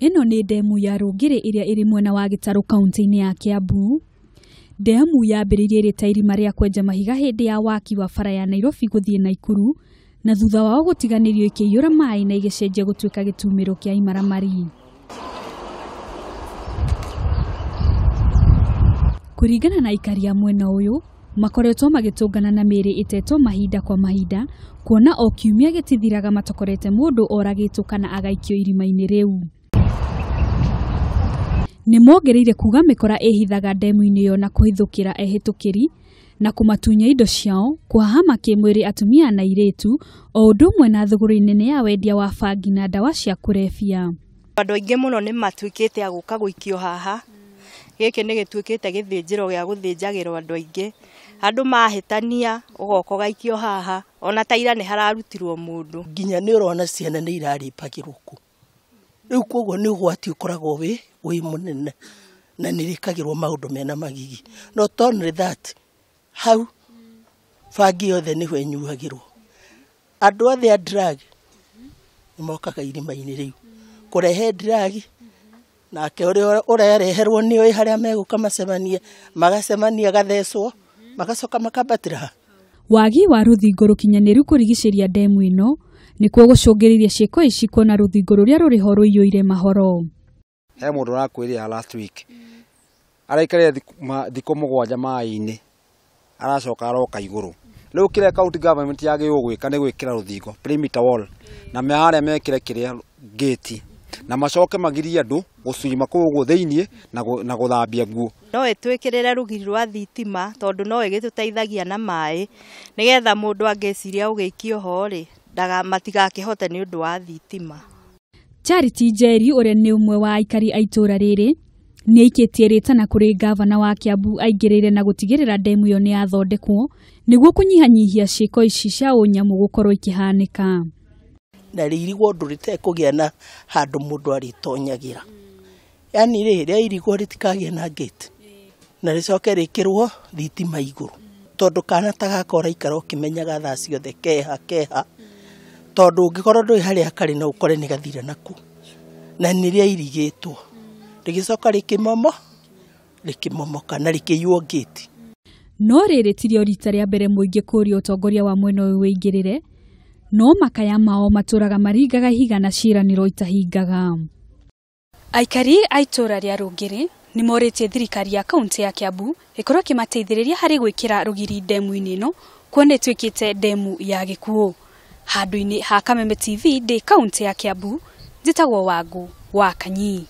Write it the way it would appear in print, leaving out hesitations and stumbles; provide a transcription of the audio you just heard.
Ĩno nĩ ndemu ya Rungiri iria ĩrĩ mwena wa Gitaru kaunti-ini ya Kiambu. Ndemu yambĩrĩirie ĩrĩ ta irima rĩa kwenja mahiga hĩndĩ ya waki wa bara ya Nairobi gũthiĩ Naikuru, na thutha wao gũtiganĩrio ikĩiyũra maĩ na igĩcenjia gũtuĩka gĩtumĩro kĩa imaramari. Kũringana na Aikari ya mwena ũyũ, makoretwo magĩtũngana na miiri itetwo mahinda kwa mahinda, kuona o kiumia gĩtithiraga matokorete mũndũ oragĩtwo kana agaikio irima-inĩ rĩu. Nĩmongereire kuga mĩkora ĩhithaga ndemu-inĩ yo na kũhithũkĩra ehĩtũkĩri na kũmatunya indo ciao, kwahama kĩmwĩrĩ atumia na airĩtu, o ũndũ ũmwe na thũgũrĩ nene ya wendia wa bangi na ndawa cia kũrebia. Andũ aingĩ mũno nĩ matuĩkĩte agũka gũikio haha. Gĩkĩ nĩ gĩtuĩkĩte gĩthĩnjĩro gĩa gũthĩnjagĩrwo andũ aingĩ. Andũ mahĩtania ũgoko gaikio haha, ona ta ira nĩ hararutirwo mũndũ. Nginya nĩ ũrona ciana nĩ irarĩpagĩrwo ku. Rĩu koguo nĩ ũgwati ũkoragwo wĩ mũnene na nĩ rĩkagĩrwo maũndũ mena magigi. Not only that, hau bangi yothe nĩho ĩnyuagĩrwo. Andũ othe a drug nĩ mokaga irima-inĩ rĩu kũrehe drug, nake ũrĩa ũreherwo nĩ oĩ harĩa megũka magacemania gathecwo magacoka makabatĩra. Wagi wa rũthingo rũkinyanĩru kũrigicĩria ndemu ĩno nĩkuo gũcũngĩrĩria ciĩko ici kuona rũthingo rũrĩa rũrĩ ho rũiyũire mahoro. He mũndũ ũrakwĩrĩra last week araikarire thikũ mũgwanja maĩ-inĩ aracoka aroka igũrũ. Rĩu kĩrĩa county government yagĩrĩirwo gwĩka nĩ gwĩkĩra rũthingo perimeter wall na harĩa mekĩre kĩrĩa gate na macoke magirie andũ gũcima kũu thĩinĩ na gũthambia nguo. No ĩtwĩkĩrĩre rũgiri rwa thitima tondũ no ĩgĩtũteithagia na maĩ, nĩgetha mũndũ angĩciria ũgĩikio ho-rĩ matigakĩhote nĩ ũndũ wa thitima. Charity Njeri ũrĩa nĩ ũmwe wa aikari a itura rĩrĩ nĩ aikĩtie rĩtana kũrĩ gavana wa Kiambu aingĩrĩire na gũtigĩrĩra ndemu ĩyo nĩ yathondekwo nĩguo kũnyihanyihia ciĩko ici cia unyamu gũkorwo ikihanika. Na rĩirigwo ũndũ rĩtekũgĩa na handũ mũndũ arĩtonyagĩra. Yani rĩrĩa irigwo rĩtikagĩa na gate na rĩcoke rĩkĩrwo thitima igũrũ, tondũ kana ta gaka ũraikara ũkĩmenyaga thaa ciothe keha, tondũ ũngĩkorwo ndũĩ harĩa karĩ na ũkore nĩ gathira naku na nĩrĩa irigĩtwo rĩgĩcoka rĩkĩmomoka na rĩkĩiywo gate. No rĩrĩ tirio rita rĩa mbere mũingĩ kũria utongoria wa mwena ũyũ wĩingĩrĩre, no makaya mao matũraga maringaga higa na ciĩranĩro itahingaga. Aikari a itura rĩa Rungiri nĩ morĩtie thirikari ya kaunti ya Kiambu ĩkorwo ĩkĩmateithĩrĩria harĩ gwĩkĩra rũgiri ndemu-inĩ ĩno, kuona ĩtuĩkĩte ndemu ya gĩkuũ. Handũ-inĩ ha Kameme TV ndĩ kaunti ya Kiambu, njĩtagwo Wangu wa Kanyi.